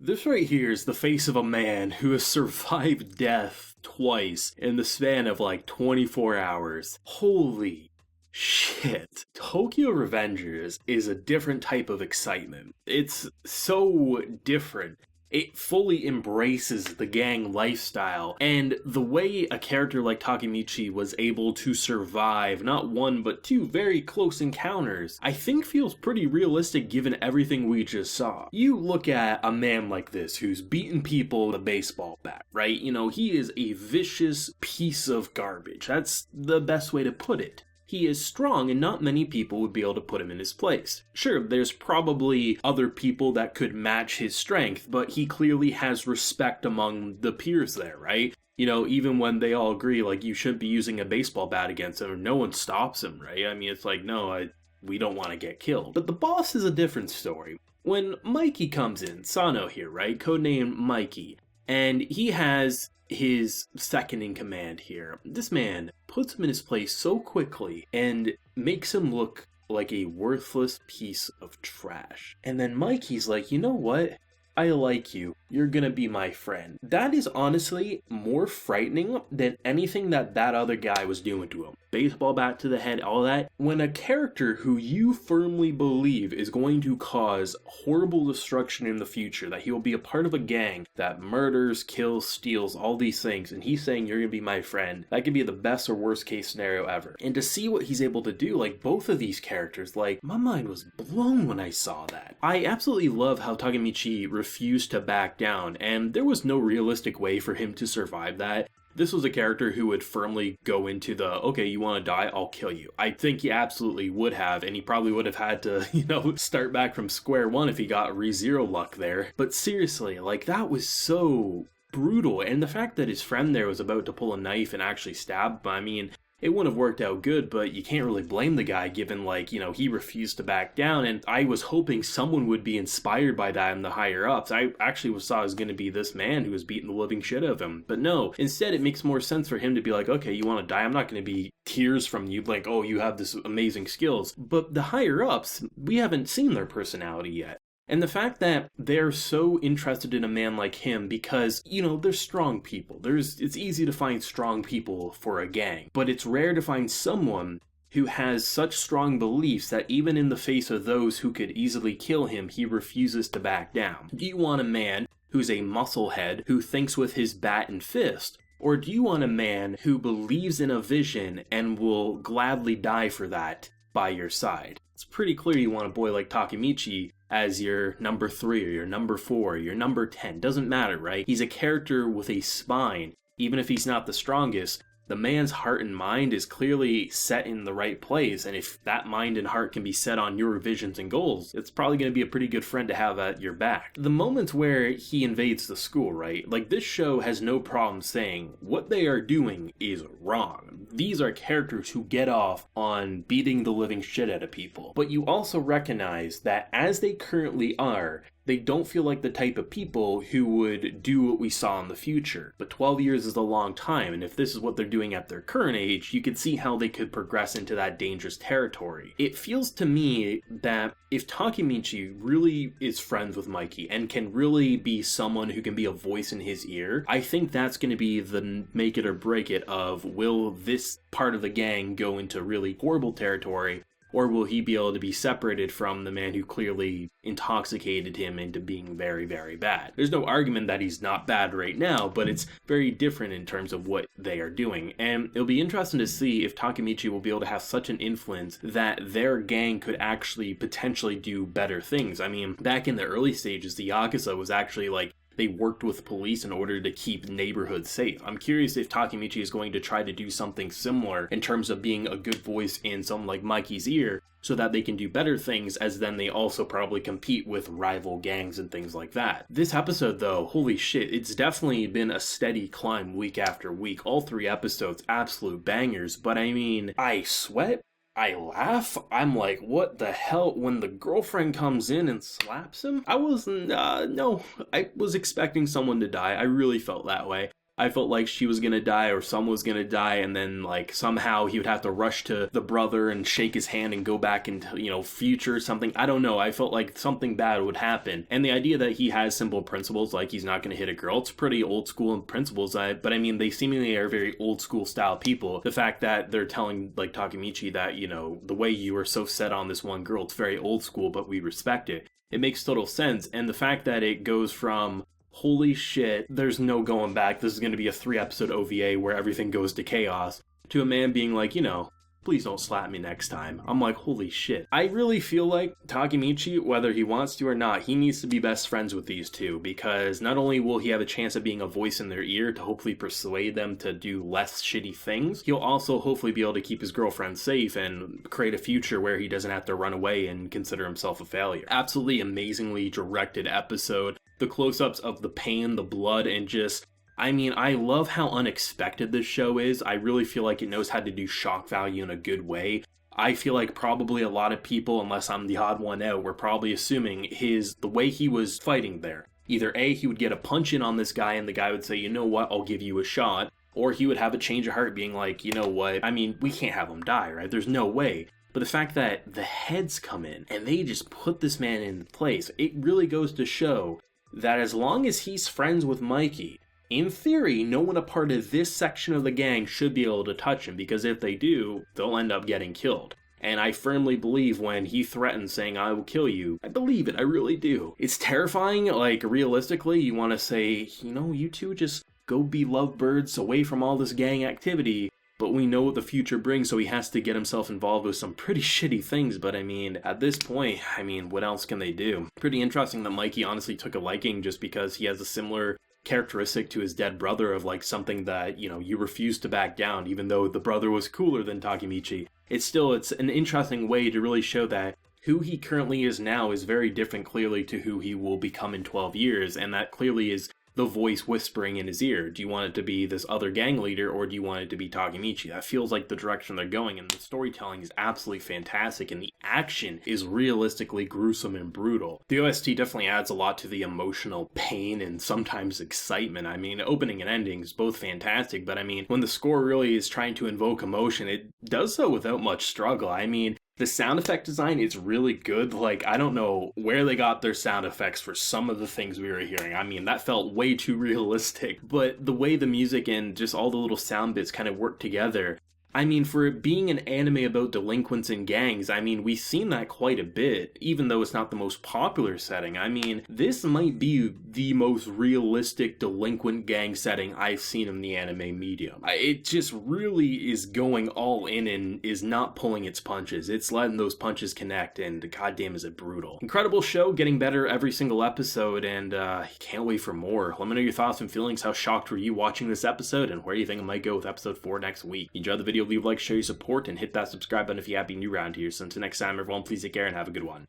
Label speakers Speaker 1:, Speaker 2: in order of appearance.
Speaker 1: This right here is the face of a man who has survived death twice in the span of like 24 hours. Holy shit. Tokyo Revengers is a different type of excitement. It's so different. It fully embraces the gang lifestyle, and the way a character like Takemichi was able to survive not one but two very close encounters, I think feels pretty realistic given everything we just saw. You look at a man like this who's beaten people with a baseball bat, right? You know, he is a vicious piece of garbage. That's the best way to put it. He is strong and not many people would be able to put him in his place. Sure, there's probably other people that could match his strength, but he clearly has respect among the peers there, right? You know, even when they all agree, like, you shouldn't be using a baseball bat against him, no one stops him, right? I mean, it's like, no, we don't want to get killed. But the boss is a different story. When Mikey comes in, Sano here, right? Codename Mikey. And he has his second in command here. This man puts him in his place so quickly and makes him look like a worthless piece of trash. And then Mikey's like, you know what? I like you. You're gonna be my friend. That is honestly more frightening than anything that other guy was doing to him. Baseball bat to the head, all that. When a character who you firmly believe is going to cause horrible destruction in the future, that he will be a part of a gang that murders, kills, steals, all these things, and he's saying you're gonna be my friend, that could be the best or worst case scenario ever. And to see what he's able to do, like both of these characters, like my mind was blown when I saw that. I absolutely love how Takemichi refused to back down, and there was no realistic way for him to survive that. This was a character who would firmly go into the, okay, you want to die, I'll kill you. I think he absolutely would have, and he probably would have had to, start back from square one if he got re-zero luck there. But seriously, like, that was so brutal, and the fact that his friend there was about to pull a knife and actually stab him, I mean, it wouldn't have worked out good, but you can't really blame the guy given, he refused to back down, and I was hoping someone would be inspired by that in the higher-ups. I actually saw it was going to be this man who was beating the living shit out of him, but no. Instead, it makes more sense for him to be like, okay, you want to die? I'm not going to be tears from you, like, oh, you have this amazing skills. But the higher-ups, we haven't seen their personality yet. And the fact that they're so interested in a man like him because, they're strong people. It's easy to find strong people for a gang, but it's rare to find someone who has such strong beliefs that even in the face of those who could easily kill him, he refuses to back down. Do you want a man who's a musclehead who thinks with his bat and fist? Or do you want a man who believes in a vision and will gladly die for that by your side? It's pretty clear you want a boy like Takemichi as your number 3 or your number 4 or your number 10. Doesn't matter, right? He's a character with a spine. Even if he's not the strongest, the man's heart and mind is clearly set in the right place, and if that mind and heart can be set on your visions and goals, it's probably going to be a pretty good friend to have at your back. The moments where he invades the school, right? Like, this show has no problem saying what they are doing is wrong. These are characters who get off on beating the living shit out of people. But you also recognize that as they currently are, they don't feel like the type of people who would do what we saw in the future. But 12 years is a long time, and if this is what they're doing at their current age, you can see how they could progress into that dangerous territory. It feels to me that if Takemichi really is friends with Mikey and can really be someone who can be a voice in his ear, I think that's going to be the make it or break it of, will this part of the gang go into really horrible territory, or will he be able to be separated from the man who clearly intoxicated him into being very, very bad? There's no argument that he's not bad right now, but it's very different in terms of what they are doing. And it'll be interesting to see if Takemichi will be able to have such an influence that their gang could actually potentially do better things. I mean, back in the early stages, the Yakuza was actually they worked with police in order to keep neighborhoods safe. I'm curious if Takemichi is going to try to do something similar in terms of being a good voice in someone like Mikey's ear, so that they can do better things, as then they also probably compete with rival gangs and things like that. This episode though, holy shit, it's definitely been a steady climb week after week. All 3 episodes, absolute bangers, but I mean, I sweat, I laugh, I'm like, what the hell? When the girlfriend comes in and slaps him? I was expecting someone to die, I really felt that way. I felt like she was gonna die or someone was gonna die, and then like somehow he would have to rush to the brother and shake his hand and go back into, future or something. I don't know. I felt like something bad would happen. And the idea that he has simple principles, like he's not gonna hit a girl, it's pretty old school in principles. But I mean, they seemingly are very old school style people. The fact that they're telling like Takemichi that, the way you are so set on this one girl, it's very old school, but we respect it. It makes total sense. And the fact that it goes from holy shit, there's no going back, this is going to be a 3-episode OVA where everything goes to chaos, to a man being like, please don't slap me next time. I'm like, holy shit. I really feel like Takemichi, whether he wants to or not, he needs to be best friends with these two, because not only will he have a chance of being a voice in their ear to hopefully persuade them to do less shitty things, he'll also hopefully be able to keep his girlfriend safe and create a future where he doesn't have to run away and consider himself a failure. Absolutely amazingly directed episode. The close-ups of the pain, the blood, and just... I love how unexpected this show is. I really feel like it knows how to do shock value in a good way. I feel like probably a lot of people, unless I'm the odd one out, were probably assuming the way he was fighting there. Either A, he would get a punch in on this guy and the guy would say, you know what, I'll give you a shot. Or he would have a change of heart being like, you know what, we can't have him die, right? There's no way. But the fact that the heads come in and they just put this man in place, it really goes to show that as long as he's friends with Mikey, in theory, no one a part of this section of the gang should be able to touch him, because if they do, they'll end up getting killed. And I firmly believe when he threatens saying, I will kill you, I believe it, I really do. It's terrifying, like realistically, you want to say, you two just go be lovebirds away from all this gang activity. But we know what the future brings, so he has to get himself involved with some pretty shitty things. But at this point, what else can they do? Pretty interesting that Mikey honestly took a liking just because he has a similar characteristic to his dead brother of like something that, you refuse to back down, even though the brother was cooler than Takemichi. It's an interesting way to really show that who he currently is now is very different clearly to who he will become in 12 years, and that clearly is the voice whispering in his ear. Do you want it to be this other gang leader, or do you want it to be Takemichi? That feels like the direction they're going, and the storytelling is absolutely fantastic, and the action is realistically gruesome and brutal. The OST definitely adds a lot to the emotional pain and sometimes excitement. Opening and ending is both fantastic, but when the score really is trying to invoke emotion, it does so without much struggle. The sound effect design is really good. Like, I don't know where they got their sound effects for some of the things we were hearing. That felt way too realistic. But the way the music and just all the little sound bits kind of work together, for it being an anime about delinquents and gangs, we've seen that quite a bit, even though it's not the most popular setting. This might be the most realistic delinquent gang setting I've seen in the anime medium. It just really is going all in and is not pulling its punches. It's letting those punches connect, and goddamn is it brutal. Incredible show, getting better every single episode, and can't wait for more. Let me know your thoughts and feelings. How shocked were you watching this episode, and where do you think it might go with episode 4 next week? Enjoy the video, leave a like, show your support, and hit that subscribe button if you happen new around here. So until next time, everyone, please take care and have a good one.